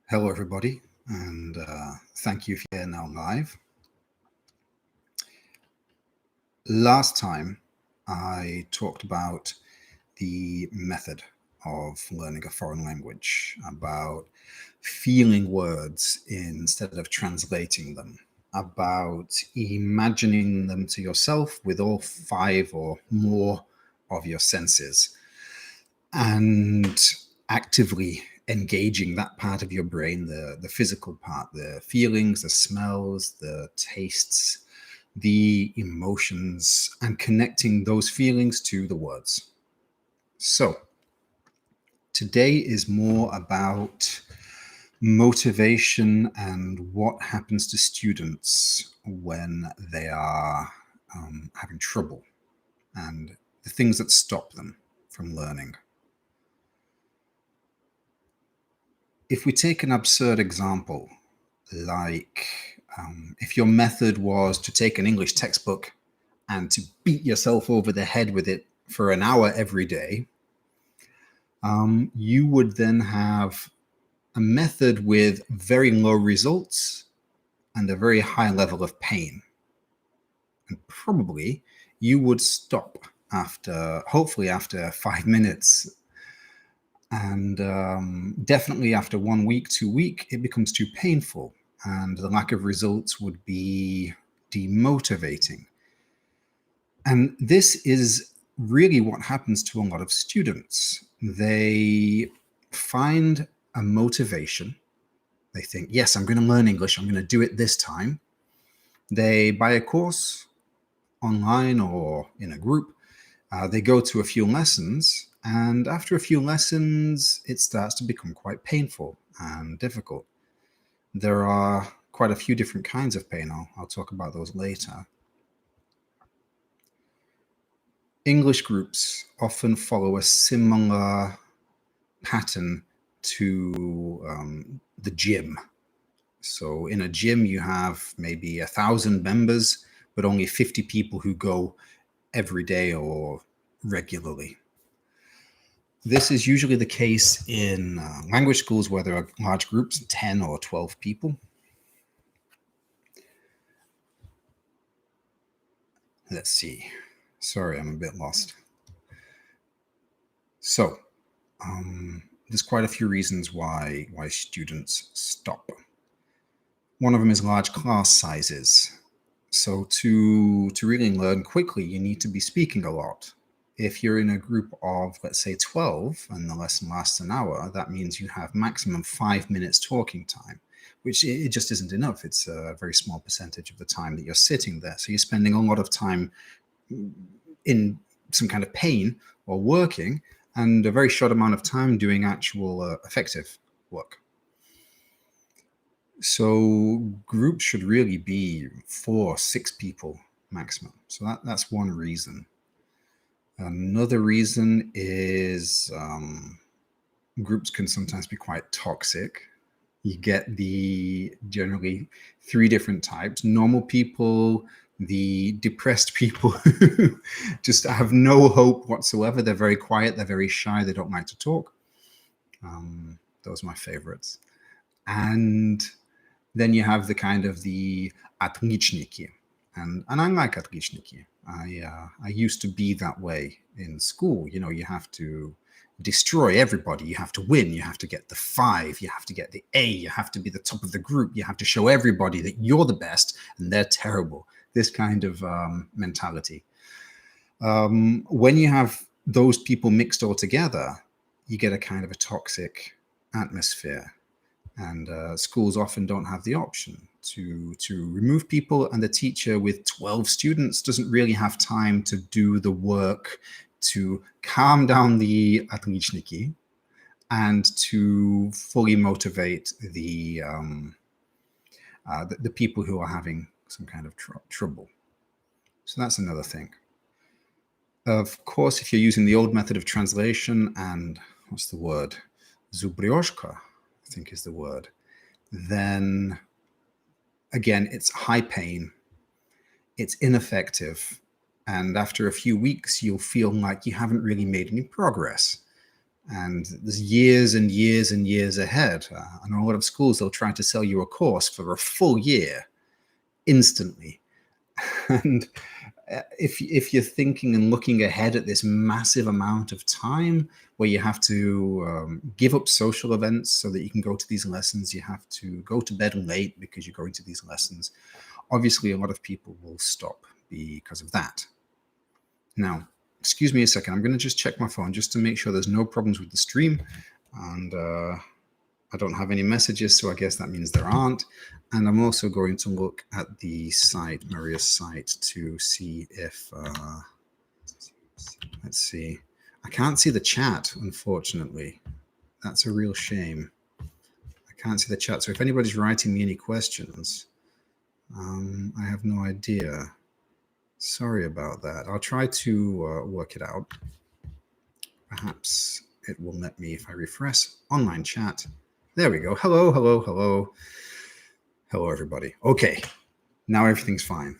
Hello, everybody, and thank you if you're now live. Last time, I talked about the method of learning a foreign language, about feeling words instead of translating them, about imagining them to yourself with all five or more of your senses, and actively engaging that part of your brain, the physical part, the feelings, the smells, the tastes, the emotions, and connecting those feelings to the words. So today is more about motivation and what happens to students when they are having trouble and the things that stop them from learning. If we take an absurd example, like if your method was to take an English textbook and to beat yourself over the head with it for an hour every day, you would then have a method with very low results and a very high level of pain. And probably you would stop hopefully after 5 minutes. And definitely after 1 week, 2 weeks, it becomes too painful. And the lack of results would be demotivating. And this is really what happens to a lot of students. They find a motivation. They think, yes, I'm going to learn English. I'm going to do it this time. They buy a course online or in a group. They go to a few lessons. And after a few lessons, it starts to become quite painful and difficult. There are quite a few different kinds of pain. I'll talk about those later. English groups often follow a similar pattern to the gym. So in a gym, you have maybe 1,000 members, but only 50 people who go every day or regularly. This is usually the case in language schools where there are large groups, 10 or 12 people. Let's see. Sorry, I'm a bit lost. So there's quite a few reasons why students stop. One of them is large class sizes. So to really learn quickly, you need to be speaking a lot. If you're in a group of, let's say, 12 and the lesson lasts an hour, that means you have maximum 5 minutes talking time, which it just isn't enough. It's a very small percentage of the time that you're sitting there. So you're spending a lot of time in some kind of pain or working, and a very short amount of time doing actual effective work. So groups should really be 4, 6 people maximum. So that's one reason. Another reason is groups can sometimes be quite toxic. You get the generally 3 different types: normal people, the depressed people who just have no hope whatsoever. They're very quiet, they're very shy, they don't like to talk. Those are my favorites. And then you have the kind of the отличники. And I like отличники. I used to be that way in school. You know, you have to destroy everybody. You have to win. You have to get the 5. You have to get the A. You have to be the top of the group. You have to show everybody that you're the best and they're terrible. This kind of mentality. When you have those people mixed all together, you get a kind of a toxic atmosphere. And schools often don't have the option to remove people, and the teacher with 12 students doesn't really have time to do the work to calm down the отличники and to fully motivate the people who are having some kind of trouble. So that's another thing. Of course, if you're using the old method of translation and what's the word? Zubryozhka, I think is the word, then again, it's high pain, it's ineffective, and after a few weeks, you'll feel like you haven't really made any progress. And there's years and years and years ahead. And a lot of schools, they'll try to sell you a course for a full year instantly. And if you're thinking and looking ahead at this massive amount of time where you have to give up social events so that you can go to these lessons, you have to go to bed late because you're going to these lessons, obviously a lot of people will stop because of that. Now, excuse me a second, I'm going to just check my phone just to make sure there's no problems with the stream. And I don't have any messages, so I guess that means there aren't. And I'm also going to look at the site, Maria's site, to see if, let's see. I can't see the chat, unfortunately. That's a real shame. I can't see the chat. So if anybody's writing me any questions, I have no idea. Sorry about that. I'll try to work it out. Perhaps it will let me if I refresh online chat. There we go. Hello, hello, hello. Hello, everybody. Okay, now everything's fine.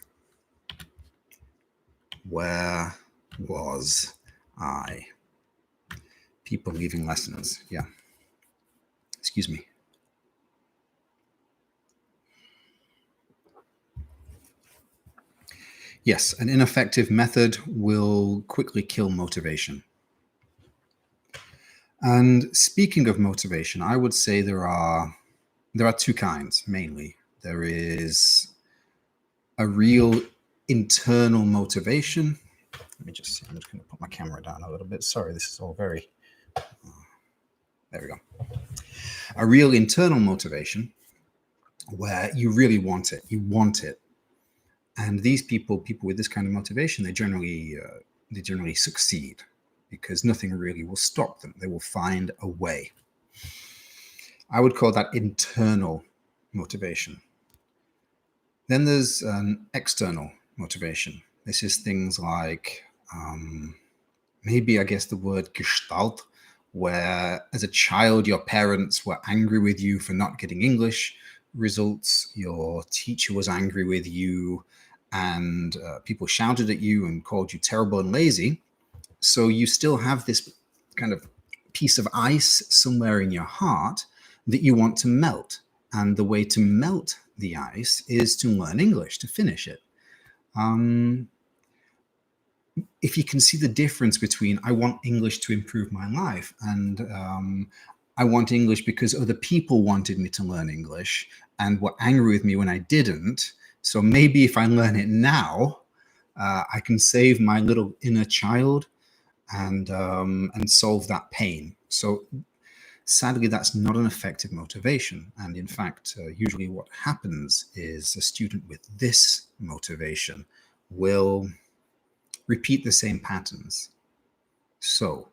Where was I? People leaving lessons. Yeah. Excuse me. Yes, an ineffective method will quickly kill motivation. And speaking of motivation, I would say there are two kinds, mainly. There is a real internal motivation. Let me just see. I'm just going to put my camera down a little bit. Sorry, this is all very... there we go. A real internal motivation where you really want it. You want it. And these people with this kind of motivation, they generally succeed because nothing really will stop them. They will find a way. I would call that internal motivation. Then there's an external motivation. This is things like maybe, I guess, the word Gestalt, where as a child, your parents were angry with you for not getting English results. Your teacher was angry with you and people shouted at you and called you terrible and lazy. So you still have this kind of piece of ice somewhere in your heart that you want to melt. And the way to melt the ice is to learn English, to finish it. If you can see the difference between I want English to improve my life and I want English because other people wanted me to learn English and were angry with me when I didn't. So maybe if I learn it now, I can save my little inner child and solve that pain. So sadly, that's not an effective motivation. And in fact, usually what happens is a student with this motivation will repeat the same patterns. So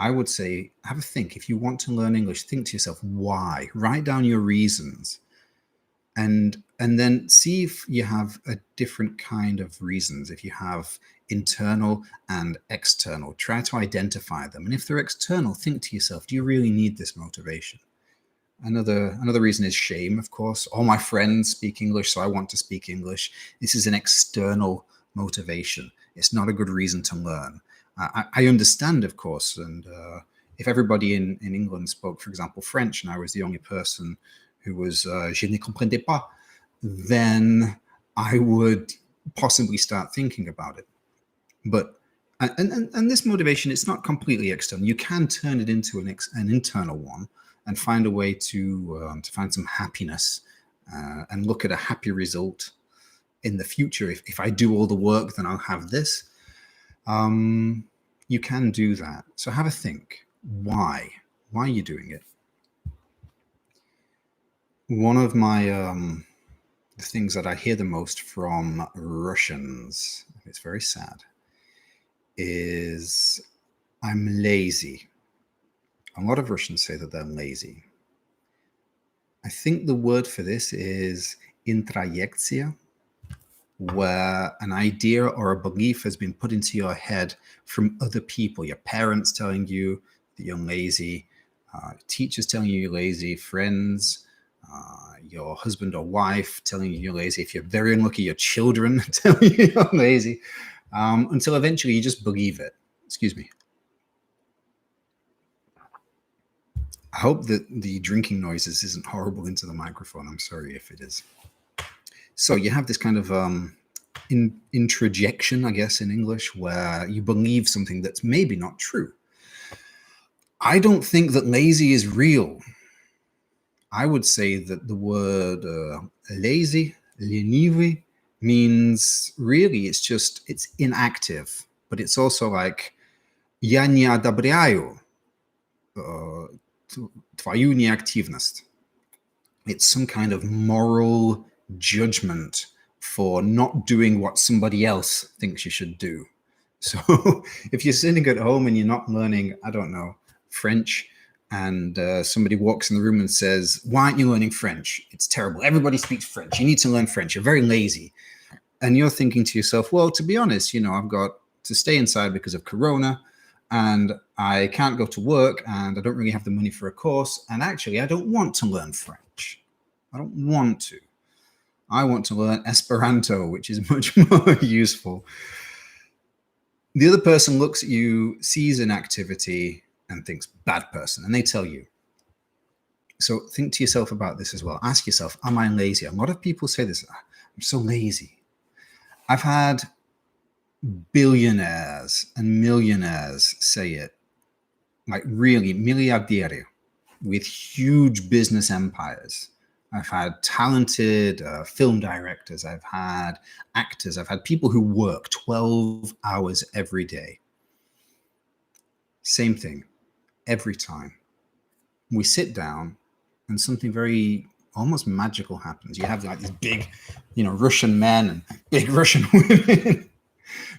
I would say, have a think. If you want to learn English, think to yourself, why? Write down your reasons. And then see if you have a different kind of reasons. If you have internal and external, try to identify them. And if they're external, think to yourself, do you really need this motivation? Another reason is shame, of course. All my friends speak English, so I want to speak English. This is an external motivation. It's not a good reason to learn. I understand, of course, and if everybody in England spoke, for example, French, and I was the only person who was je ne comprendais pas, then I would possibly start thinking about it. But and this motivation, it's not completely external. You can turn it into an internal one and find a way to find some happiness and look at a happy result in the future. If I do all the work, then I'll have this. You can do that. So have a think. Why? Why are you doing it? One of my the things that I hear the most from Russians, it's very sad, is I'm lazy. A lot of Russians say that they're lazy. I think the word for this is introyektia, where an idea or a belief has been put into your head from other people, your parents telling you that you're lazy, teachers telling you you're lazy, friends, your husband or wife telling you you're lazy. If you're very unlucky, your children telling you you're lazy, until eventually you just believe it. Excuse me. I hope that the drinking noises isn't horrible into the microphone. I'm sorry if it is. So you have this kind of introjection, I guess, in English, where you believe something that's maybe not true. I don't think that lazy is real. I would say that the word lazy, leniwy, means really it's inactive, but it's also like я не одобряю твою неактивность. It's some kind of moral judgment for not doing what somebody else thinks you should do. So if you're sitting at home and you're not learning, I don't know, French, and somebody walks in the room and says, why aren't you learning French? It's terrible. Everybody speaks French. You need to learn French. You're very lazy. And you're thinking to yourself, well, to be honest, I've got to stay inside because of Corona, and I can't go to work, and I don't really have the money for a course. And actually, I don't want to learn French. I don't want to. I want to learn Esperanto, which is much more useful. The other person looks at you, sees an activity, and thinks, bad person, and they tell you. So think to yourself about this as well. Ask yourself, am I lazy? A lot of people say this, I'm so lazy. I've had billionaires and millionaires say it, like really miliardieri with huge business empires. I've had talented film directors. I've had actors. I've had people who work 12 hours every day. Same thing every time. We sit down and something very almost magical happens. You have like these big, Russian men and big Russian women,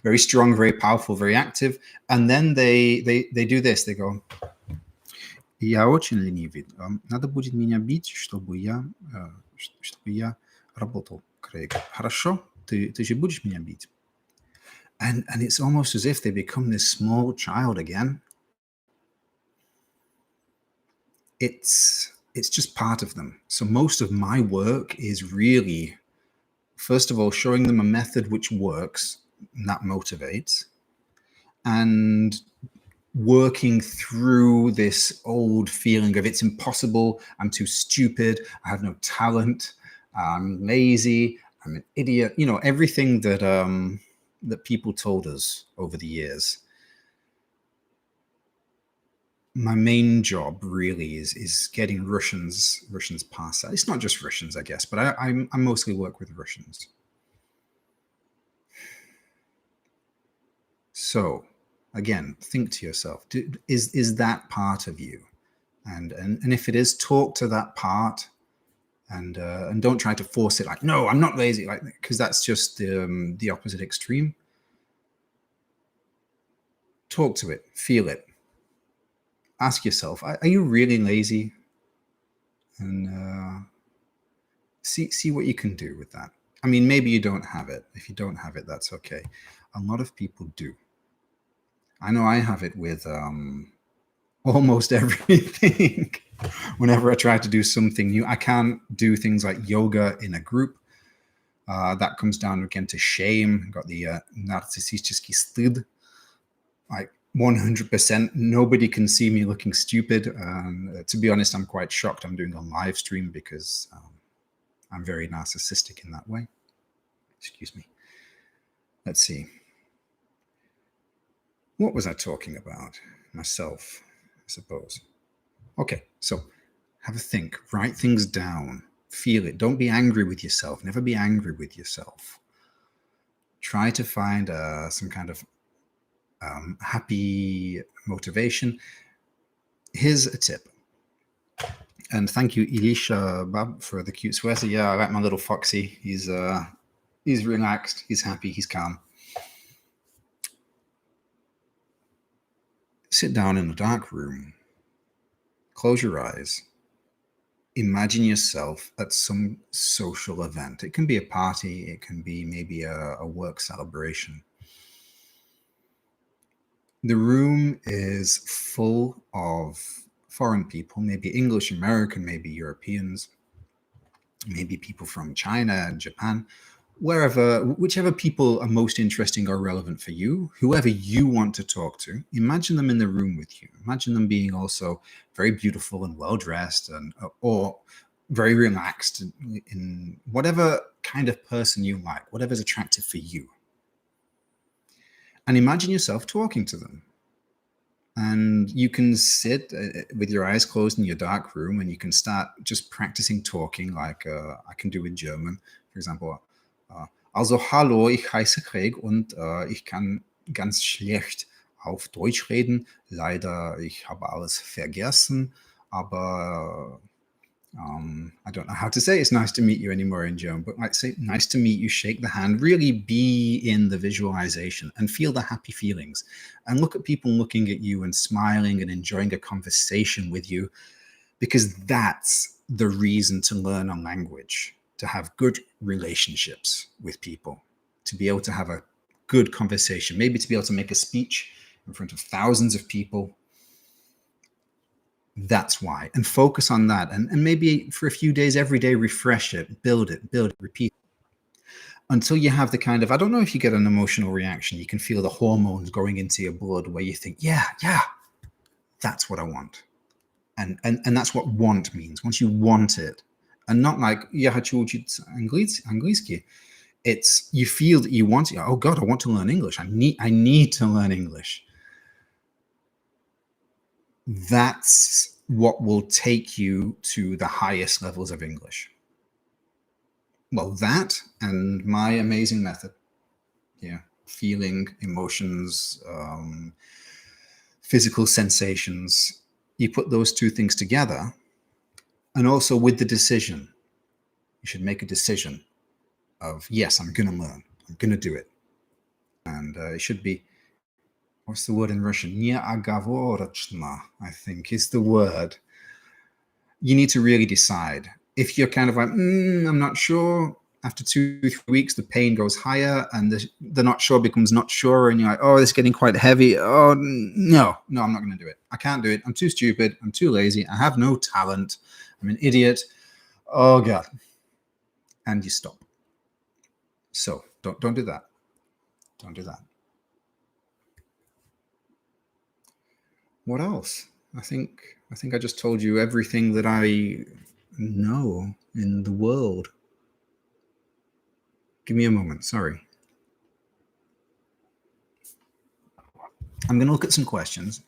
very strong, very powerful, very active. And then they do this. They go, я очень ленивый. Надо будет меня бить, чтобы я работал. Craig, хорошо? Ты же будешь меня бить? And it's almost as if they become this small child again. It's just part of them. So most of my work is really, first of all, showing them a method which works, and that motivates, and working through this old feeling of it's impossible, I'm too stupid, I have no talent, I'm lazy, I'm an idiot, everything that that people told us over the years. My main job really is getting Russians past that. It's not just Russians, I guess, but I mostly work with Russians. So again, think to yourself, is that part of you? And if it is, talk to that part, and don't try to force it like, no, I'm not lazy, like, because that's just the opposite extreme. Talk to it, feel it. Ask yourself, are you really lazy? And see what you can do with that. I mean, maybe you don't have it. If you don't have it, that's okay. A lot of people do. I know I have it with almost everything. Whenever I try to do something new, I can't do things like yoga in a group. That comes down again to shame. Got the narcissistic styd. Like 100%, nobody can see me looking stupid. To be honest, I'm quite shocked I'm doing a live stream because I'm very narcissistic in that way. Excuse me. Let's see. What was I talking about? Myself, I suppose. Okay, so have a think, write things down, feel it. Don't be angry with yourself. Never be angry with yourself. Try to find some kind of happy motivation. Here's a tip. And thank you, Elisha Bab, for the cute sweater. Yeah, I like my little foxy. He's relaxed, he's happy, he's calm. Sit down in a dark room. Close your eyes. Imagine yourself at some social event. It can be a party. It can be maybe a work celebration. The room is full of foreign people, maybe English American, maybe Europeans, maybe people from China and Japan, whichever people are most interesting or relevant for you, whoever you want to talk to, imagine them in the room with you. Imagine them being also very beautiful and well dressed, and or very relaxed in whatever kind of person you like, whatever's attractive for you. And imagine yourself talking to them. And you can sit with your eyes closed in your dark room, and you can start just practicing talking like I can do in German. For example, also hallo, ich heiße Craig und ich kann ganz schlecht auf Deutsch reden. Leider, ich habe alles vergessen, aber I don't know how to say it's nice to meet you anymore in German, but like say nice to meet you, shake the hand, really be in the visualization and feel the happy feelings, and look at people looking at you and smiling and enjoying a conversation with you, because that's the reason to learn a language, to have good relationships with people, to be able to have a good conversation, maybe to be able to make a speech in front of thousands of people. That's why. And focus on that. And maybe for a few days, every day, refresh it, build it, repeat until you have the kind of, I don't know if you get an emotional reaction. You can feel the hormones going into your blood where you think, yeah, that's what I want. And that's what want means. Once you want it, and not like, я хочу учить английский. It's, you feel that you want it. Oh God, I want to learn English. I need to learn English. That's what will take you to the highest levels of English. Well, that and my amazing method. Yeah. Feeling, emotions, physical sensations. You put those two things together, and also with the decision. You should make a decision of, yes, I'm going to learn. I'm going to do it. And it should be, what's the word in Russian? Неоговорочно, I think is the word. You need to really decide. If you're kind of like, I'm not sure, after 2-3 weeks, the pain goes higher, and the not sure becomes not sure, and you're like, oh, it's getting quite heavy. Oh, no, I'm not going to do it. I can't do it. I'm too stupid. I'm too lazy. I have no talent. I'm an idiot. Oh, God. And you stop. So don't do that. Don't do that. What else? I think I just told you everything that I know in the world. Give me a moment. Sorry. I'm going to look at some questions.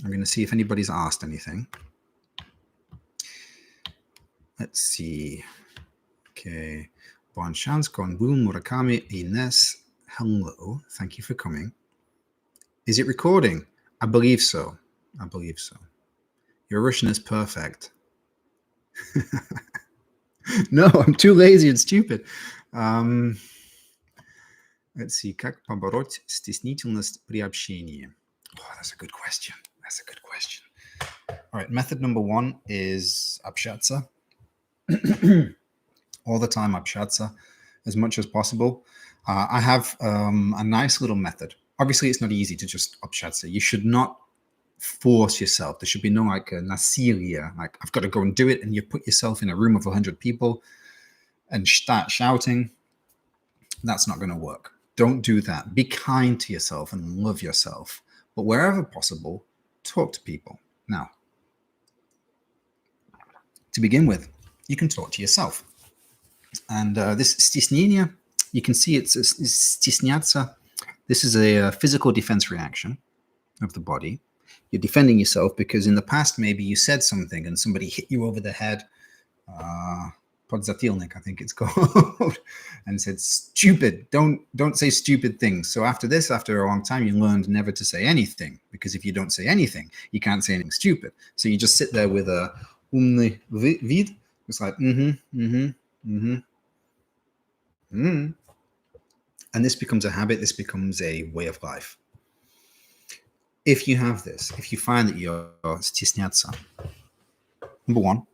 I'm going to see if anybody's asked anything. Let's see. Okay. Bonchanskon, Boom, Murakami, Ines. Hello. Thank you for coming. Is it recording? I believe so. Your Russian is perfect. No, I'm too lazy and stupid. Let's see. Как побороть стеснительность при общении? Oh, that's a good question. All right. Method number 1 is общаться. All the time общаться as much as possible. I have a nice little method. Obviously, it's not easy to just общаться. You should not force yourself. There should be no like насилие, like I've got to go and do it, and you put yourself in a room of 100 people and start shouting. That's not going to work. Don't do that. Be kind to yourself and love yourself. But wherever possible, talk to people. Now, to begin with, you can talk to yourself. And this стеснение, you can see it's стесняться. This is a physical defense reaction of the body. You're defending yourself because in the past, maybe you said something and somebody hit you over the head. Podzatilnik, I think it's called, and said, stupid, don't say stupid things. So after this, after a long time, you learned never to say anything, because if you don't say anything, you can't say anything stupid. So you just sit there with a umny vid. It's like, And this becomes a habit. This becomes a way of life. If you have this, if you find that you're стесняться, number 1,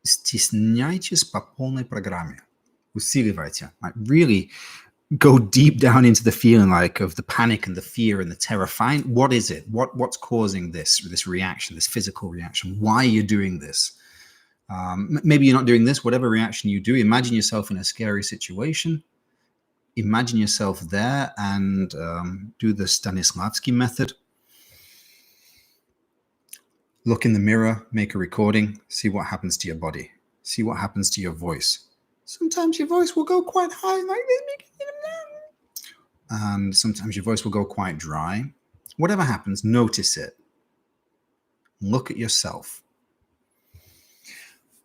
стесняйтесь по полной программе. Усиливайте. Like really go deep down into the feeling like of the panic and the fear and the terror. Find what is it? What's causing this reaction, this physical reaction? Why are you doing this? Maybe you're not doing this, whatever reaction you do, imagine yourself in a scary situation. Imagine yourself there and do the Stanislavski method. Look in the mirror, make a recording, see what happens to your body, see what happens to your voice. Sometimes your voice will go quite high like this, and sometimes your voice will go quite dry. Whatever happens, notice it. Look at yourself.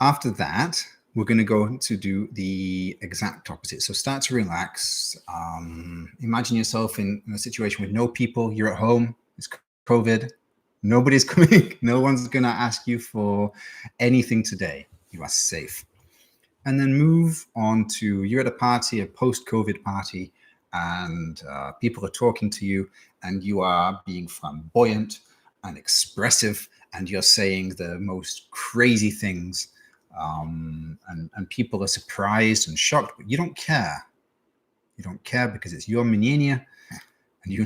After that, we're going to go to do the exact opposite. So start to relax. Imagine yourself in a situation with no people. You're at home. It's COVID. Nobody's coming. No one's going to ask you for anything today. You are safe. And then move on to, you're at a party, a post-COVID party, and people are talking to you, and you are being flamboyant and expressive, and you're saying the most crazy things. And people are surprised and shocked, but you don't care. You don't care because it's your мнение, and you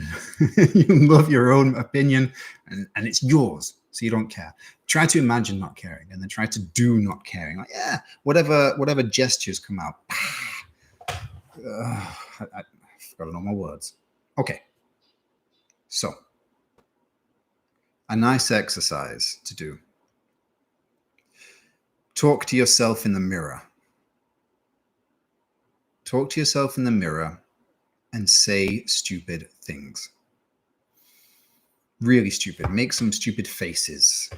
love your own opinion, and it's yours, so you don't care. Try to imagine not caring, and then try to do not caring. Like, yeah, whatever gestures come out. I forgot all my words. Okay, so a nice exercise to do. Talk to yourself in the mirror. Talk to yourself in the mirror and say stupid things. Really stupid. Make some stupid faces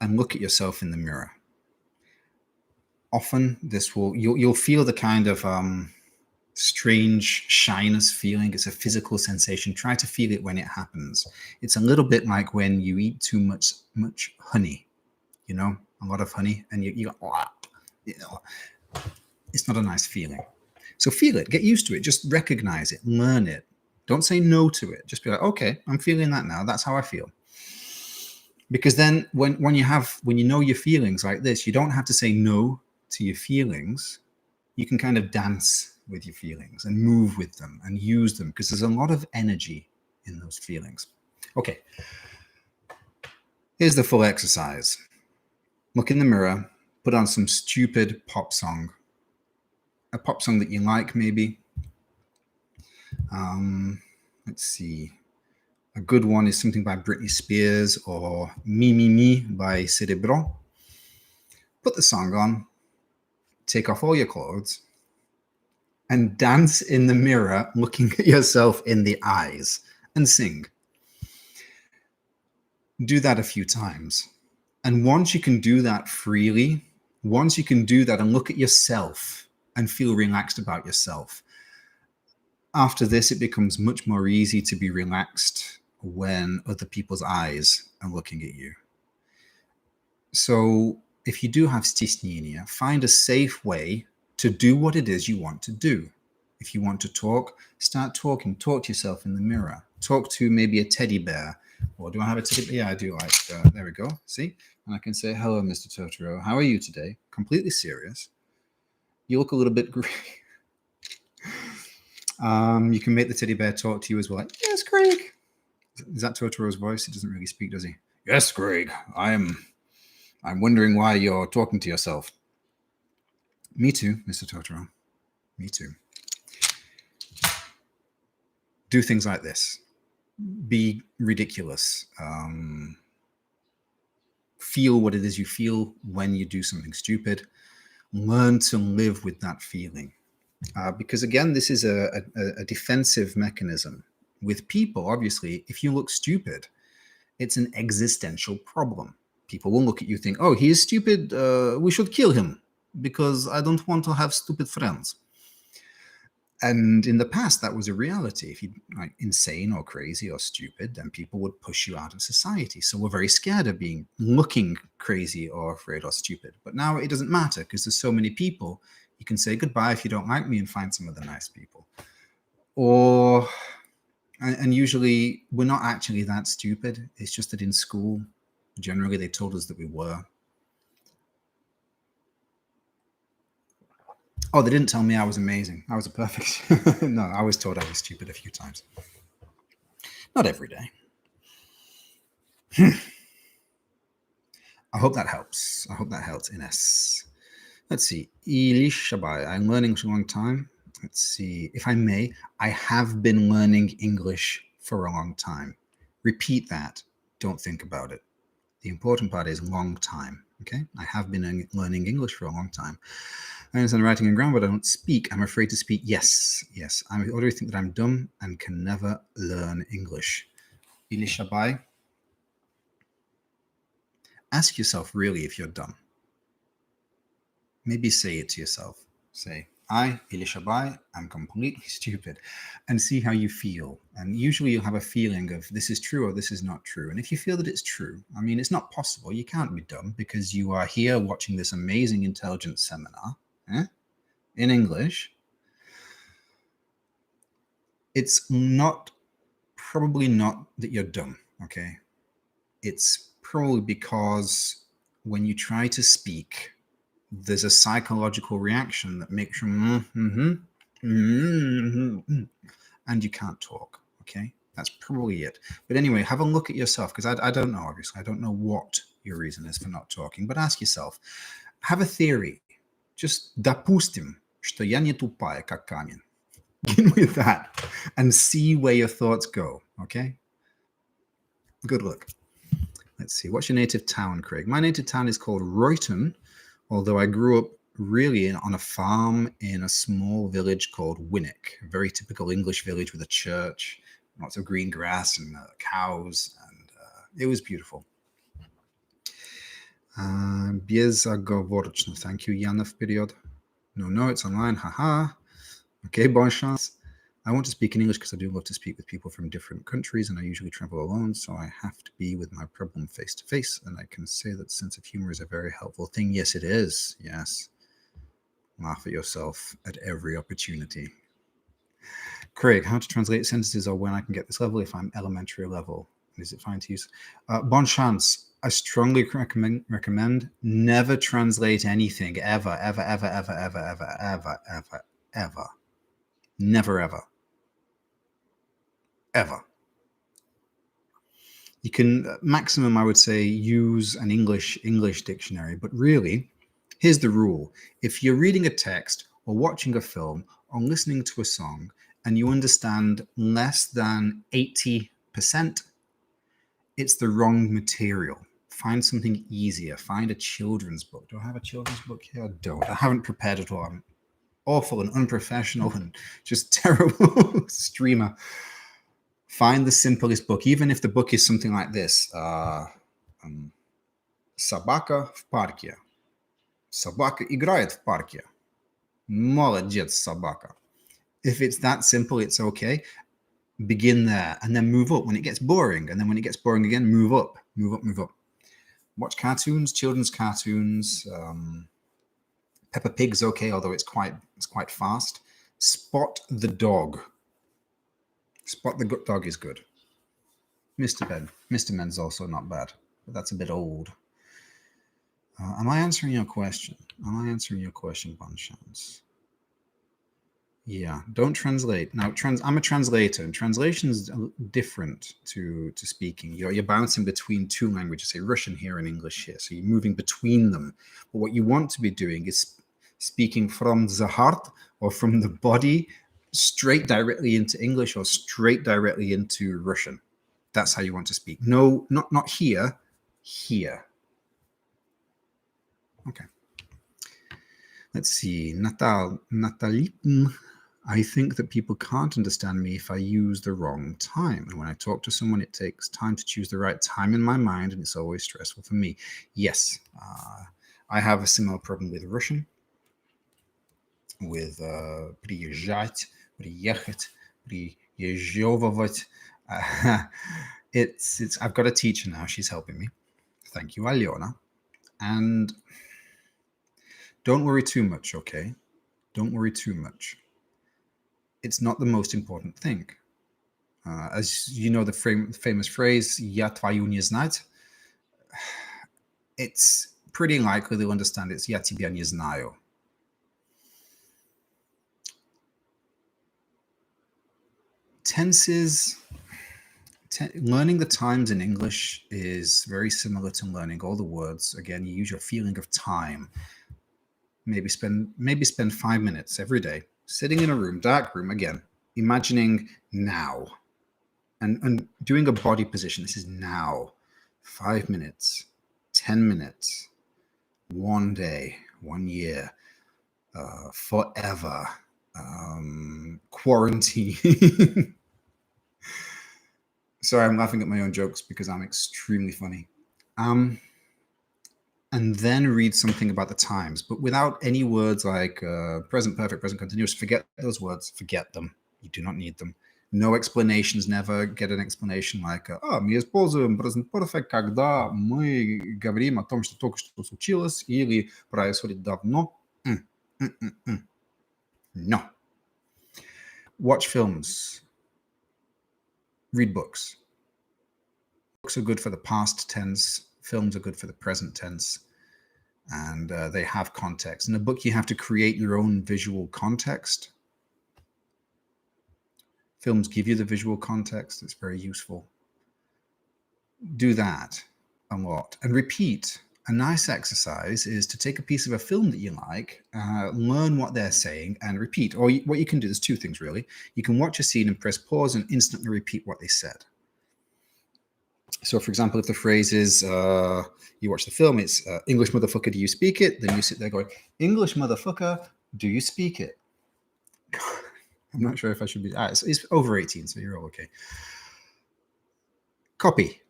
and look at yourself in the mirror. Often this will, you'll feel the kind of strange shyness feeling. It's a physical sensation. Try to feel it when it happens. It's a little bit like when you eat too much honey, you know, a lot of honey, and you go, you know, it's not a nice feeling. So feel it, get used to it, just recognize it, learn it. Don't say no to it. Just be like, okay, I'm feeling that now. That's how I feel. Because then when you know your feelings like this, you don't have to say no to your feelings. You can kind of dance with your feelings and move with them and use them, because there's a lot of energy in those feelings. Okay. Here's the full exercise. Look in the mirror, put on some stupid pop song. A pop song that you like, maybe. Let's see. A good one is something by Britney Spears or Mi Mi Mi by Cerebro. Put the song on, take off all your clothes, and dance in the mirror, looking at yourself in the eyes, and sing. Do that a few times. And once you can do that freely, once you can do that and look at yourself and feel relaxed about yourself, after this, it becomes much more easy to be relaxed when other people's eyes are looking at you. So if you do have stysnenia, find a safe way to do what it is you want to do. If you want to talk, start talking. Talk to yourself in the mirror. Talk to maybe a teddy bear. Or do I have a teddy bear? Yeah, I do. There we go. See? And I can say, hello, Mr. Totoro. How are you today? Completely serious. You look a little bit grey. You can make the teddy bear talk to you as well. Like, yes, Greg. Is that Totoro's voice? He doesn't really speak, does he? Yes, Greg. I'm wondering why you're talking to yourself. Me too, Mr. Totoro. Me too. Do things like this. Be ridiculous. Feel what it is you feel when you do something stupid. Learn to live with that feeling. Because again, this is a defensive mechanism. With people, obviously, if you look stupid, it's an existential problem. People will look at you and think, oh, he is stupid, we should kill him because I don't want to have stupid friends. And in the past, that was a reality. If you're like insane or crazy or stupid, then people would push you out of society. So we're very scared of looking crazy or afraid or stupid. But now it doesn't matter because there's so many people. You can say goodbye if you don't like me and find some other nice people. And usually we're not actually that stupid. It's just that in school, generally they told us that we were. Oh, they didn't tell me I was amazing. I was a perfect. No, I was told I was stupid a few times. Not every day. I hope that helps. I hope that helps, Ines. Let's see. Ili Shabai. I'm learning for a long time. Let's see. If I may, I have been learning English for a long time. Repeat that. Don't think about it. The important part is long time. Okay? I have been learning English for a long time. I understand writing and grammar, but I don't speak. I'm afraid to speak. Yes. I already think that I'm dumb and can never learn English. Ili Shabai. Ask yourself really if you're dumb. Maybe say it to yourself. Say, I, Ili Shabai, am completely stupid, and see how you feel. And usually you'll have a feeling of this is true or this is not true. And if you feel that it's true, I mean, it's not possible. You can't be dumb because you are here watching this amazing intelligence seminar in English. It's probably not that you're dumb, okay? It's probably because when you try to speak, there's a psychological reaction that makes you and you can't talk. Okay, that's probably it. But anyway, have a look at yourself, because I don't know, obviously. I don't know what your reason is for not talking, but ask yourself. Have a theory. Just допустим, что я не тупая, как камень. Begin with that and see where your thoughts go. Okay, good luck. Let's see. What's your native town, Craig? My native town is called Royton, although I grew up really on a farm in a small village called Winnick, a very typical English village with a church, lots of green grass and cows, and it was beautiful. Безоговорочно. Thank you, Yana, period. No, it's online. Haha. Okay, bonne chance. I want to speak in English because I do love to speak with people from different countries, and I usually travel alone, so I have to be with my problem face to face. And I can say that sense of humor is a very helpful thing. Yes, it is. Yes. Laugh at yourself at every opportunity. Craig, how to translate sentences or when I can get this level if I'm elementary level? Is it fine to use? Bon chance. I strongly recommend never translate anything ever. Never, ever. You can maximum, I would say, use an English dictionary, but really, here's the rule. If you're reading a text or watching a film or listening to a song and you understand less than 80%, it's the wrong material. Find something easier. Find a children's book. Do I have a children's book here? I don't. I haven't prepared at all. I'm awful and unprofessional and just terrible streamer. Find the simplest book, even if the book is something like this. Собака в парке. Собака играет в парке. Молодец, собака. If it's that simple, it's okay. Begin there and then move up when it gets boring. And then when it gets boring again, move up. Watch cartoons, children's cartoons. Peppa Pig's okay, although it's quite fast. Spot the dog. Spot the dog is good. Mr. Men's also not bad, but that's a bit old. Am I answering your question? Bon chance? Yeah, don't translate. Now, I'm a translator, and translation is different to speaking. You're bouncing between two languages, say Russian here and English here, so you're moving between them. But what you want to be doing is speaking from the heart or from the body straight directly into English or straight directly into Russian. That's how you want to speak. No, not here. Okay. Let's see. Natalie. I think that people can't understand me if I use the wrong time. And when I talk to someone, it takes time to choose the right time in my mind, and it's always stressful for me. Yes, I have a similar problem with Russian, with приезжать, приехать, приезжовывать. I've got a teacher now. She's helping me. Thank you, Alyona. And don't worry too much, okay? Don't worry too much. It's not the most important thing. As you know, the famous phrase, я твою не знать, it's pretty likely they'll understand it's я тебя не знаю. Tenses, learning the times in English is very similar to learning all the words. Again, you use your feeling of time. maybe spend 5 minutes every day sitting in a room, dark room again, imagining now and doing a body position. This is now. 5 minutes, 10 minutes, 1 day, 1 year, forever, quarantine. Sorry, I'm laughing at my own jokes because I'm extremely funny. And then read something about the times, but without any words like present perfect, present continuous. Forget those words. Forget them. You do not need them. No explanations. Never get an explanation like мы используем present perfect, когда мы говорим о том, что только что случилось или происходит давно. No. Watch films. Read books. Books are good for the past tense. Films are good for the present tense. And they have context. In a book, you have to create your own visual context. Films give you the visual context. It's very useful. Do that a lot. And repeat. A nice exercise is to take a piece of a film that you like, learn what they're saying, and repeat. Or what you can do, there's two things really. You can watch a scene and press pause and instantly repeat what they said. So, for example, if the phrase is, you watch the film, it's English motherfucker, do you speak it? Then you sit there going, English motherfucker, do you speak it? I'm not sure if I should be, it's over 18, so you're all okay. Copy.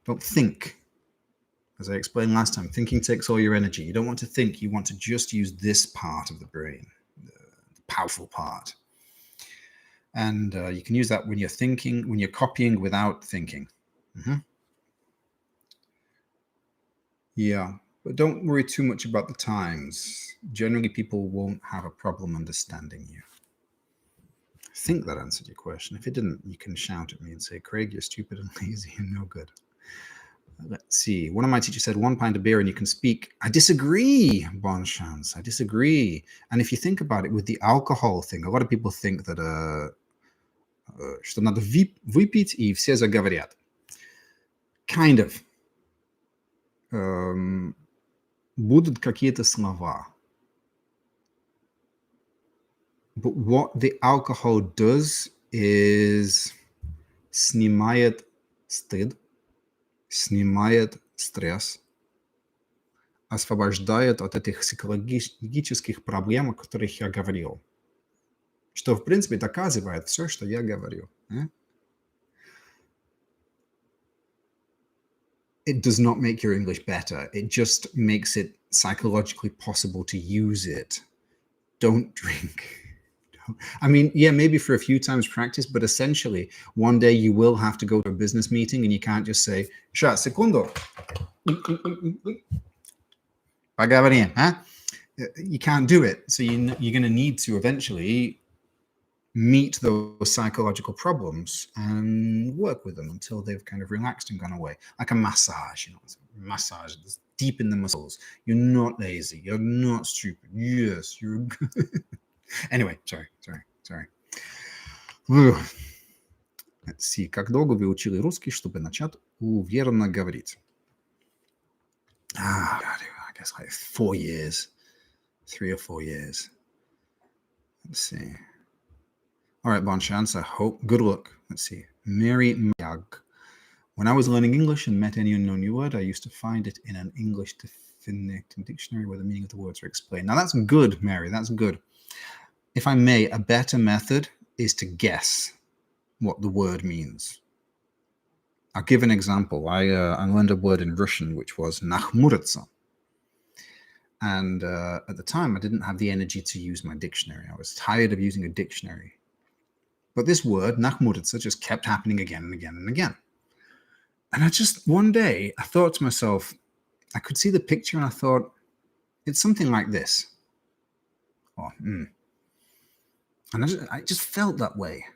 Don't think. As I explained last time, thinking takes all your energy. You don't want to think, you want to just use this part of the brain, the powerful part. And you can use that when you're thinking, when you're copying without thinking. Yeah, but don't worry too much about the times. Generally, people won't have a problem understanding you. I think that answered your question. If it didn't, you can shout at me and say, Craig, you're stupid and lazy and no good. Let's see. One of my teachers said 1 pint of beer and you can speak. I disagree, bon chance. I disagree. And if you think about it with the alcohol thing, a lot of people think that что надо выпить и все заговорят. Kind of. Будут какие-то слова. But what the alcohol does is снимает стыд, снимает стресс, освобождает от этих психологических проблем, о которых я говорил. Что, в принципе, доказывает все, что я говорю. It does not make your English better. It just makes it psychologically possible to use it. Don't drink. I mean, yeah, maybe for a few times practice, but essentially, one day you will have to go to a business meeting and you can't just say, "Сейчас, секунду." Поговорим, huh? You can't do it. So you're going to need to eventually meet those psychological problems and work with them until they've kind of relaxed and gone away. Like a massage, massage deep in the muscles. You're not lazy. You're not stupid. Yes, you're Anyway, sorry. Let's see. Как долго вы учили русский, чтобы начать уверенно говорить? I guess like 4 years. 3 or 4 years. Let's see. All right, bon chance. I hope. Good luck. Let's see. Mary Mayag. When I was learning English and met any unknown new word, I used to find it in an English definitive dictionary where the meaning of the words are explained. Now, that's good, Mary. That's good. If I may, a better method is to guess what the word means. I'll give an example. I learned a word in Russian, which was нахмуриться. And at the time, I didn't have the energy to use my dictionary. I was tired of using a dictionary. But this word, нахмуриться, just kept happening again and again and again. And one day, I thought to myself, I could see the picture and I thought, it's something like this. And I just felt that way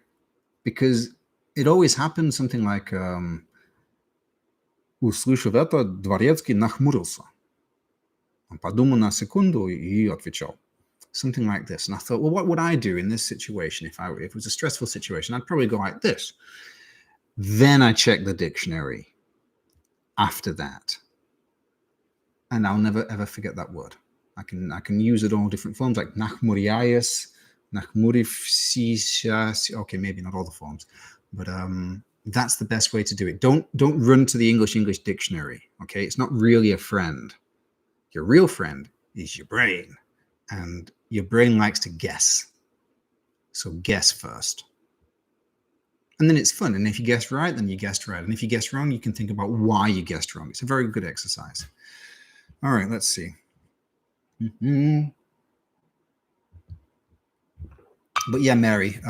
because it always happened something like услышав это, Дворецкий нахмурился. Он подумал на секунду и отвечал. Something like this. And I thought, well, what would I do in this situation? If it was a stressful situation, I'd probably go like this. Then I check the dictionary after that. And I'll never, ever forget that word. I can use it all different forms, like nachmuriayas, nachmurifsisas. Okay, maybe not all the forms, but that's the best way to do it. Don't run to the English dictionary. Okay, it's not really a friend. Your real friend is your brain, and your brain likes to guess. So guess first. And then it's fun. And if you guessed right, then you guessed right. And if you guessed wrong, you can think about why you guessed wrong. It's a very good exercise. All right, let's see. But yeah, Mary,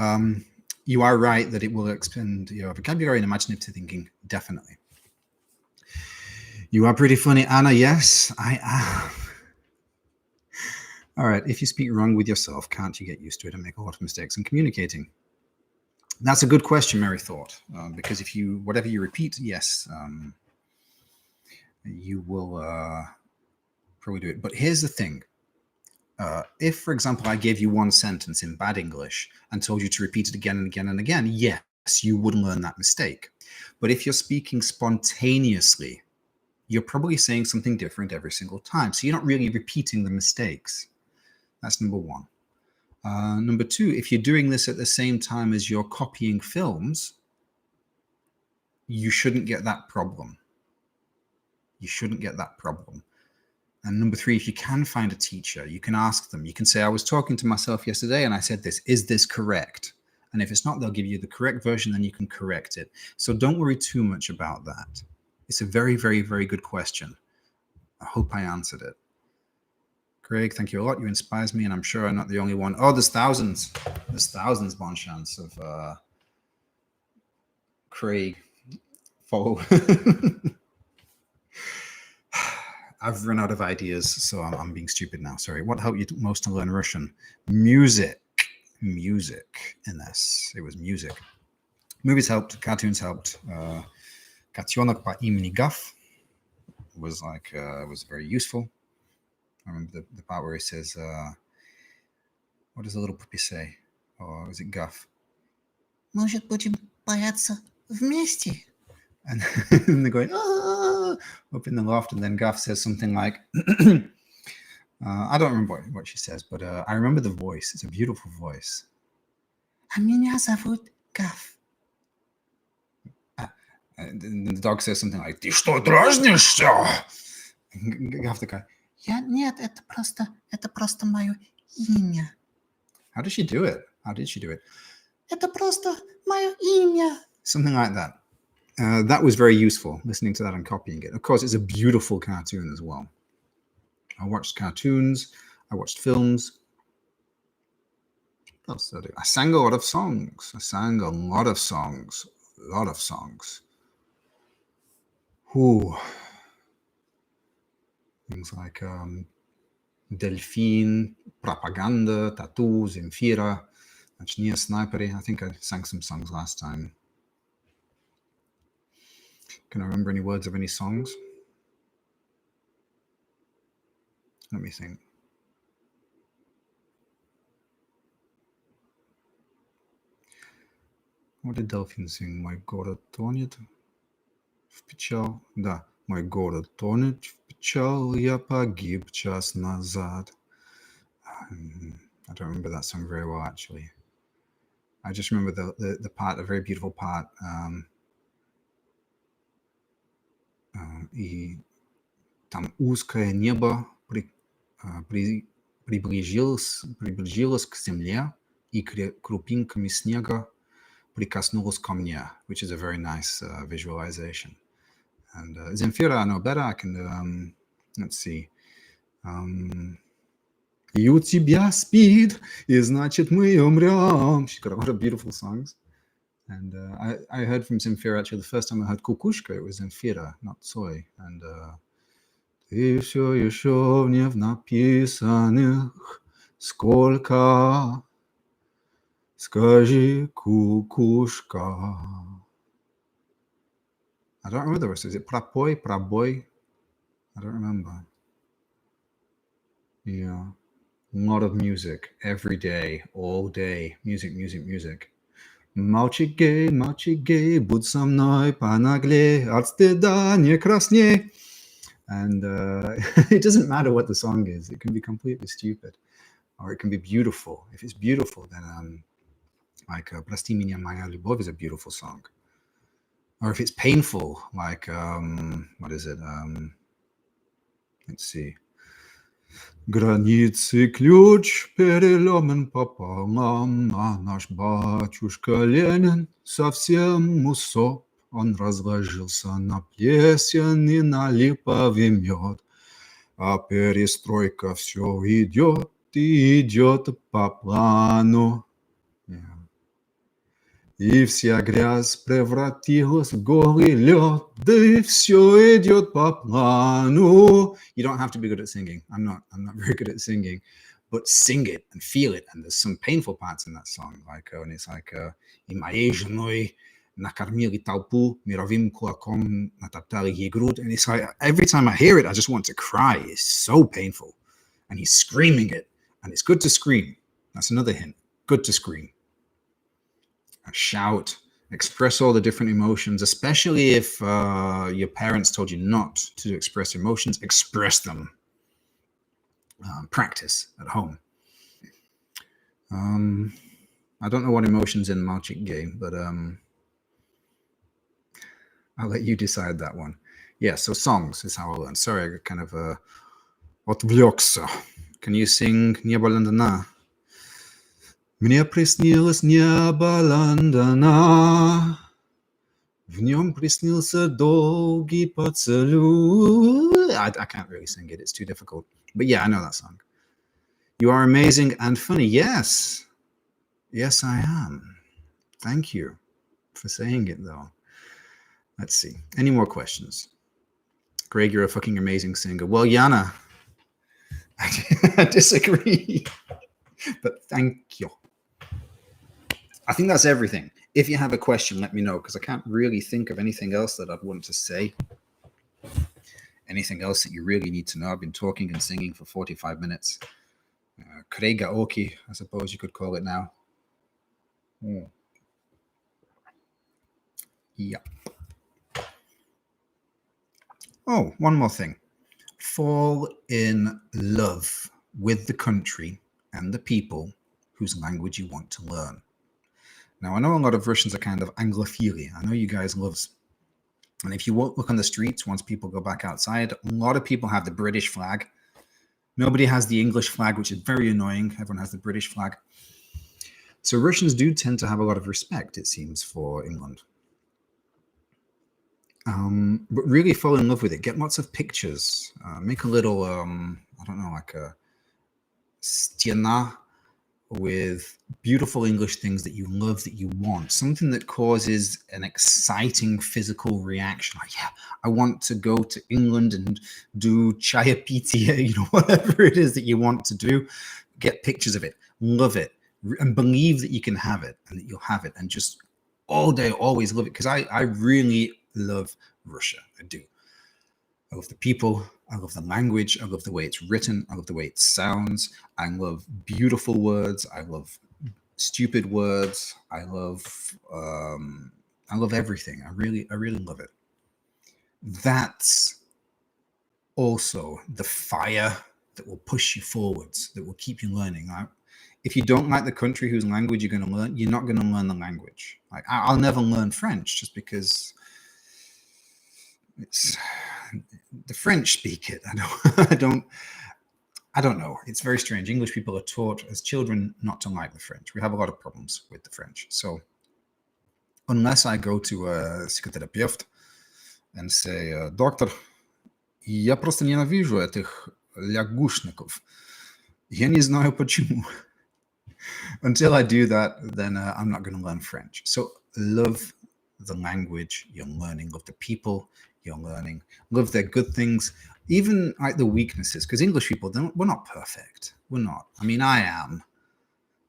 you are right that it will expand your vocabulary and imaginative thinking, definitely. You are pretty funny, Anna. Yes, I am. All right, if you speak wrong with yourself, can't you get used to it and make a lot of mistakes in communicating? That's a good question, Mary thought, because if you, whatever you repeat, yes, you will probably do it. But here's the thing. If, for example, I gave you one sentence in bad English and told you to repeat it again and again and again, yes, you would learn that mistake. But if you're speaking spontaneously, you're probably saying something different every single time. So you're not really repeating the mistakes. That's number one. Number two, if you're doing this at the same time as you're copying films, you shouldn't get that problem. You shouldn't get that problem. And number three, if you can find a teacher, you can ask them. You can say, I was talking to myself yesterday and I said this. Is this correct? And if it's not, they'll give you the correct version, then you can correct it. So don't worry too much about that. It's a very, very, very good question. I hope I answered it. Craig, thank you a lot. You inspires me, and I'm sure I'm not the only one. Oh, there's thousands. There's thousands, bon chance, of Craig follow. I've run out of ideas, so I'm being stupid now. Sorry. What helped you most to learn Russian? Music. Music in this. It was music. Movies helped. Cartoons helped. Котенок по имени Гав was like, was very useful. I remember the part where he says, what does the little puppy say? Or is it Guff? Может, будем бояться вместе? And they're going, up in the loft. And then Guff says something like, I don't remember what she says, but I remember the voice. It's a beautiful voice. А меня зовут Guff. And the dog says something like, Ты что, дразнишься? Guff такая, Нет, это просто мое имя. How did she do it? How did she do it? Это просто мое имя. Something like that. That was very useful, listening to that and copying it. Of course, it's a beautiful cartoon as well. I watched cartoons. I watched films. What else did I do? I sang a lot of songs. A lot of songs. Ooh. Things like Delphine, Propaganda, Tattoo, Zemfira, Nocnia Snipery. I think I sang some songs last time. Can I remember any words of any songs? Let me think. What did Delphine sing? Мой город тонет в печаль. Да. Мой город тонет в печаль, я погиб час назад. I don't remember that song very well, actually. I just remember the part, a very beautiful part. И там узкое небо приблизилось к земле, и крупинками снега прикоснулось ко мне, which is a very nice visualization. And Zemfira, I know better. I can, let's see. И у тебя спит, и значит мы умрем. She's got a lot of beautiful songs. And I heard from Zemfira, actually, the first time I heard Kukushka, it was Zemfira, not Soy. And ты все еще не в написанных, сколько, скажи, Кукушка. I don't remember the rest. Is it Praboy? I don't remember. Yeah. A lot of music every day, all day. Music. Молчи, гей, будь со мной понаглей, от стыда не красней. And it doesn't matter what the song is. It can be completely stupid, or it can be beautiful. If it's beautiful, then like "Прости меня, моя любовь" is a beautiful song. Or if it's painful, like what is it? Let's see. Границы ключ переломан пополам, а наш батюшка Ленин совсем усоп. Он разложился на плесень и на липовый мед, а перестройка все идет и идет по плану. Yeah. И вся грязь превратилась в голый лед, да и все идет по плану. You don't have to be good at singing. I'm not very good at singing, but sing it and feel it. And there's some painful parts in that song, like when it's like и моей женой накормили толпу мировым кулаком, натоптали ей грудь. And it's like every time I hear it, I just want to cry. It's so painful. And he's screaming it. And it's good to scream. That's another hint. Good to scream. Shout, express all the different emotions, especially if your parents told you not to express emotions. Express them. Practice at home. I don't know what emotions in Magic game, but I'll let you decide that one. Yeah, so songs is how I learn. Sorry, I got kind of отвлекся. Can you sing "Небо Лондона"? Мне приснилось небо Лондона, в нем приснился долгий поцелуй. I can't really sing it, it's too difficult. But yeah, I know that song. You are amazing and funny. Yes. Yes, I am. Thank you for saying it, though. Let's see. Any more questions? Greg, you're a fucking amazing singer. Well, Yana, I disagree. But thank you. I think that's everything. If you have a question, let me know, because I can't really think of anything else that I'd want to say. Anything else that you really need to know? I've been talking and singing for 45 minutes. Karaoke, I suppose you could call it now. Yeah. Oh, one more thing. Fall in love with the country and the people whose language you want to learn. Now, I know a lot of Russians are kind of Anglophile. I know you guys love, and if you look on the streets, once people go back outside, a lot of people have the British flag. Nobody has the English flag, which is very annoying. Everyone has the British flag. So Russians do tend to have a lot of respect, it seems, for England. But really fall in love with it. Get lots of pictures. Make a little, I don't know, like a stena with beautiful English things that you love, that you want. Something that causes an exciting physical reaction. Like, yeah, I want to go to England and do chaya piti, whatever it is that you want to do. Get pictures of it. Love it. And believe that you can have it and that you'll have it. And just all day, always love it. Because I really love Russia. I do. I love the people. I love the language. I love the way it's written. I love the way it sounds. I love beautiful words. I love stupid words. I love everything. I really love it. That's also the fire that will push you forwards, that will keep you learning. If you don't like the country whose language you're going to learn, you're not going to learn the language. Like, I'll never learn French just because it's the French speak it. I don't know. It's very strange. English people are taught as children not to like the French. We have a lot of problems with the French. So unless I go to a psychotherapist and say, доктор, я просто ненавижу этих лягушников. Я не знаю почему. Until I do that, then I'm not going to learn French. So love the language you're learning, love the people you're learning, love their good things, even like the weaknesses, because English people, we're not perfect. We're not. I mean, I am,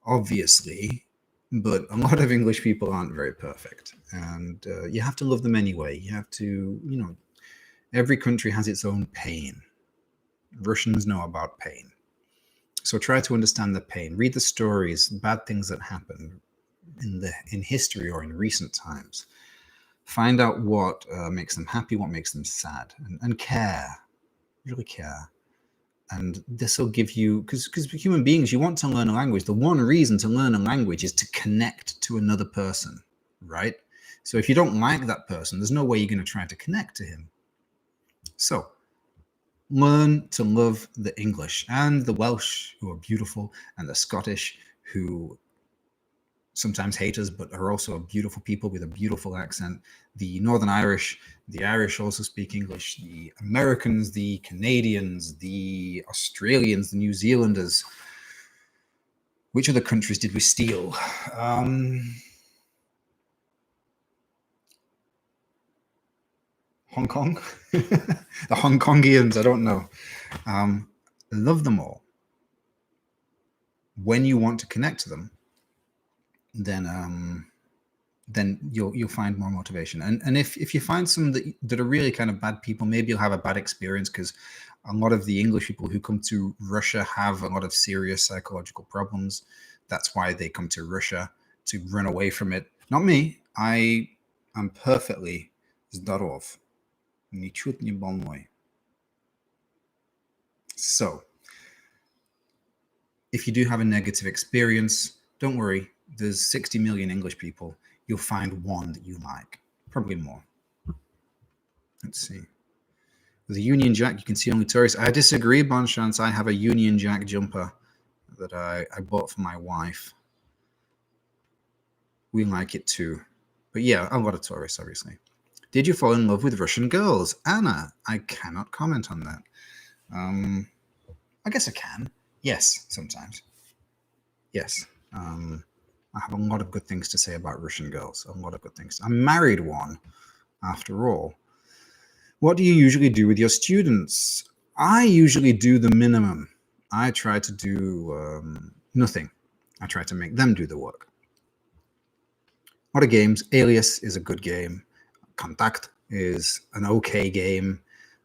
obviously, but a lot of English people aren't very perfect. And you have to love them anyway. You have to, every country has its own pain. Russians know about pain. So try to understand the pain. Read the stories, bad things that happen in history or in recent times. Find out what makes them happy, what makes them sad, and care. really care. And this will give you, because human beings, you want to learn a language. The one reason to learn a language is to connect to another person, right? So if you don't like that person, there's no way you're going to try to connect to him. So learn to love the English and the Welsh, who are beautiful, and the Scottish, who sometimes hate us, but are also beautiful people with a beautiful accent. The Northern Irish, the Irish also speak English. The Americans, the Canadians, the Australians, the New Zealanders. Which other countries did we steal? Hong Kong? The Hong Kongians, I don't know. Love them all. When you want to connect to them, then you'll find more motivation. And if you find some that are really kind of bad people, maybe you'll have a bad experience, because a lot of the English people who come to Russia have a lot of serious psychological problems. That's why they come to Russia, to run away from it. Not me. I am perfectly zdorov. Ничуть не больной. So, if you do have a negative experience, don't worry. There's 60 million English people. You'll find one that you like, probably more. Let's see. With a Union Jack, you can see only tourists. I disagree, Bonchance. I have a Union Jack jumper that I bought for my wife. We like it too. But yeah, a lot of tourists, obviously. Did you fall in love with Russian girls? Anna, I cannot comment on that. I guess I can. Yes, sometimes. Yes. I have a lot of good things to say about Russian girls. A lot of good things. I married one, after all. What do you usually do with your students? I usually do the minimum. I try to do nothing. I try to make them do the work. What are games? Alias is a good game. Contact is an okay game.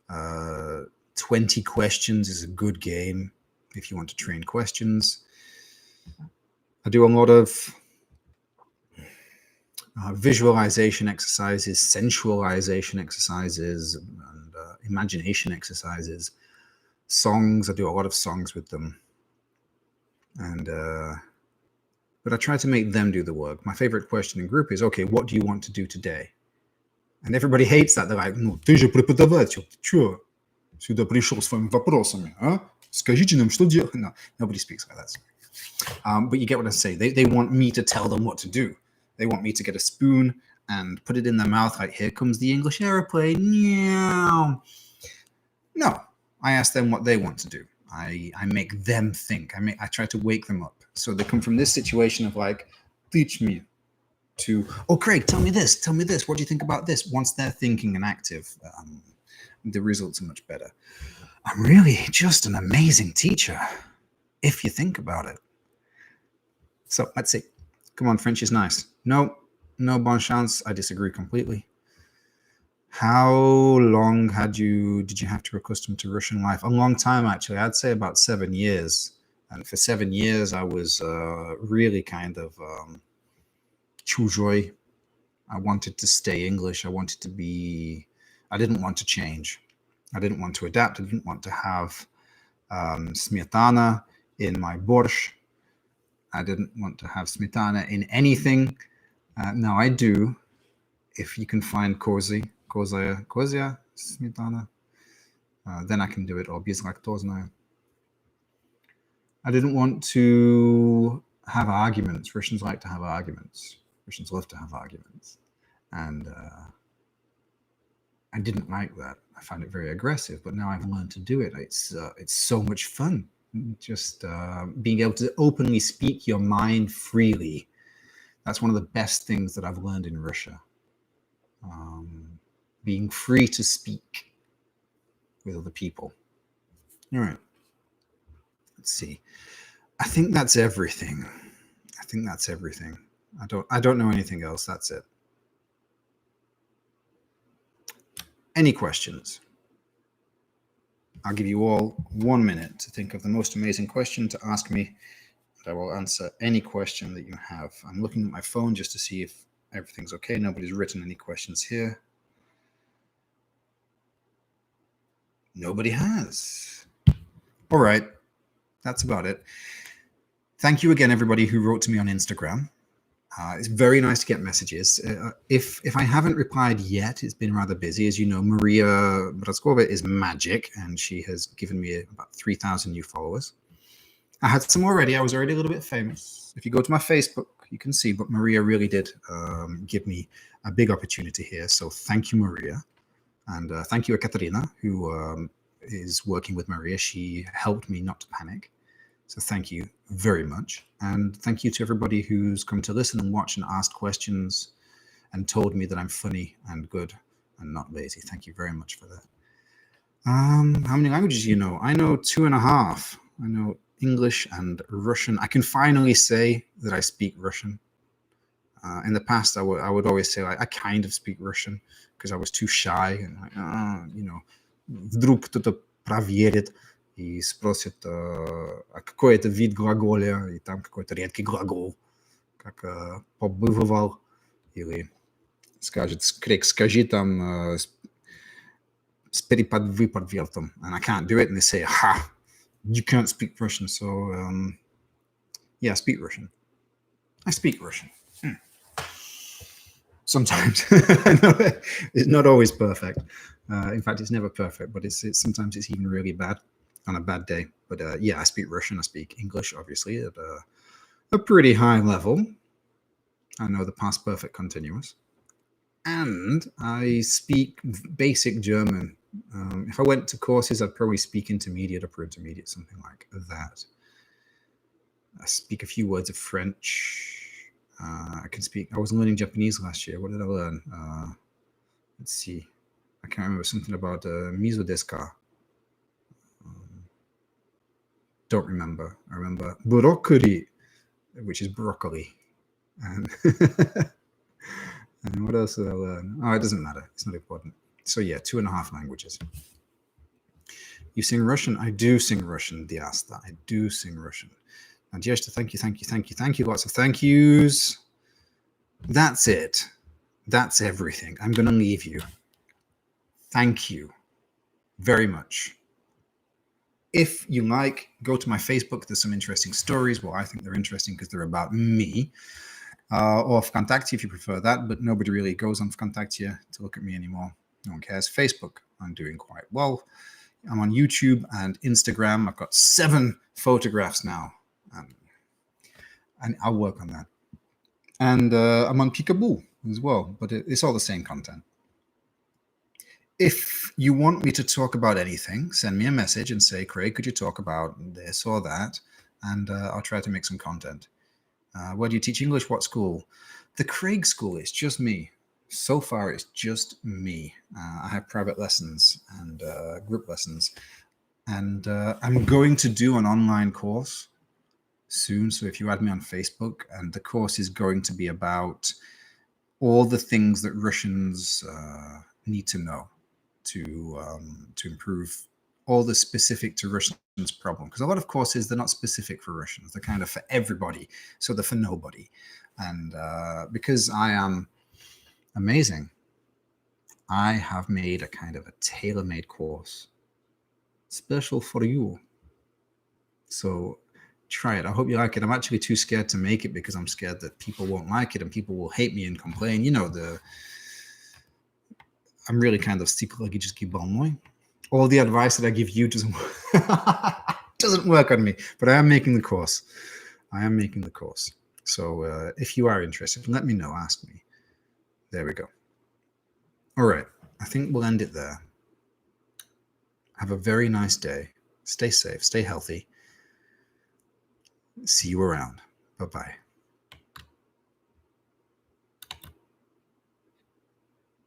20 questions is a good game if you want to train questions. I do a lot of visualization exercises, sensualization exercises, and imagination exercises. Songs, I do a lot of songs with them. And but I try to make them do the work. My favorite question in group is, okay, what do you want to do today? And everybody hates that. They're like, ну, ты же преподаватель, ты чё сюда пришел с своими вопросами, а? Скажите нам, что делать? No, nobody speaks like that. But you get what I say. They want me to tell them what to do. They want me to get a spoon and put it in their mouth like, here comes the English airplane. Meow. No, I ask them what they want to do. I make them think. I try to wake them up. So they come from this situation of like, teach me, to, oh, Craig, tell me this. What do you think about this? Once they're thinking and active, the results are much better. I'm really just an amazing teacher, if you think about it. So let's see. Come on, French is nice. No, bon chance. I disagree completely. How long did you have to accustom to Russian life? A long time, actually. I'd say about 7 years. And for 7 years, I was really kind of чужой. I wanted to stay English. I didn't want to change. I didn't want to adapt. I didn't want to have smetana in my borscht. I didn't want to have smetana in anything. Now I do. If you can find kozia smetana, then I can do it, or безлактозная. I didn't want to have arguments. Russians like to have arguments. Russians love to have arguments. And I didn't like that. I found it very aggressive, but now I've learned to do it. It's so much fun. Just being able to openly speak your mind freely. That's one of the best things that I've learned in Russia. Being free to speak with other people. All right. Let's see. I think that's everything. I don't know anything else. That's it. Any questions? I'll give you all 1 minute to think of the most amazing question to ask me, and I will answer any question that you have. I'm looking at my phone just to see if everything's okay. Nobody's written any questions here. Nobody has. All right. That's about it. Thank you again, everybody who wrote to me on Instagram. It's very nice to get messages. If I haven't replied yet, it's been rather busy. As you know, Maria Bratskova is magic, and she has given me about 3,000 new followers. I had some already. I was already a little bit famous. If you go to my Facebook, you can see, but Maria really did give me a big opportunity here. So thank you, Maria. And thank you, Ekaterina, who is working with Maria. She helped me not to panic. So thank you very much. And thank you to everybody who's come to listen and watch and asked questions and told me that I'm funny and good and not lazy. Thank you very much for that. How many languages do you know? I know 2.5. I know English and Russian. I can finally say that I speak Russian. In the past, I would always say I kind of speak Russian because I was too shy and вдруг кто-то проверит и спросит, а какой это вид глаголя, и там какой-то редкий глагол, как побывал, или скажет, скажи там с переподвертом, and I can't do it, and they say, ha, you can't speak Russian, so yeah, I speak Russian. I speak Russian. Sometimes. It's not always perfect. In fact, it's never perfect, but it's sometimes it's even really bad on a bad day. But yeah, I speak Russian. I speak English, obviously, at a pretty high level. I know the past perfect continuous. And I speak basic German. If I went to courses, I'd probably speak intermediate, upper intermediate, something like that. I speak a few words of French. I can speak. I was learning Japanese last year. What did I learn? Let's see. I can't remember, something about miso desu ka. Don't remember. I remember broccoli, which is broccoli. And, and what else did I learn? Oh, it doesn't matter. It's not important. So yeah, 2.5 languages. You sing Russian? I do sing Russian, Diasta. I do sing Russian. Nadezhda, thank you, thank you, thank you, thank you. Lots of thank yous. That's it. That's everything. I'm going to leave you. Thank you very much. If you like, go to my Facebook. There's some interesting stories. Well, I think they're interesting because they're about me. Or Vkontakte if you prefer that, but nobody really goes on Vkontakte to look at me anymore. No one cares. Facebook, I'm doing quite well. I'm on YouTube and Instagram. I've got 7 photographs now. And I'll work on that. And I'm on Peekaboo as well, but it's all the same content. If you want me to talk about anything, send me a message and say, Craig, could you talk about this or that? And I'll try to make some content. Where do you teach English? What school? The Craig School, it's just me. So far, it's just me. I have private lessons and group lessons. And I'm going to do an online course soon. So if you add me on Facebook, and the course is going to be about all the things that Russians need to know to improve all the specific to Russians problem. Because a lot of courses, they're not specific for Russians. They're kind of for everybody. So they're for nobody. And because I am amazing, I have made a kind of a tailor-made course special for you. So try it. I hope you like it. I'm actually too scared to make it because I'm scared that people won't like it and people will hate me and complain. You know, I'm really kind of psychologicky больной. All the advice that I give you doesn't work on me, but I am making the course. So if you are interested, let me know, ask me. There we go. All right. I think we'll end it there. Have a very nice day. Stay safe, stay healthy. See you around. Bye-bye.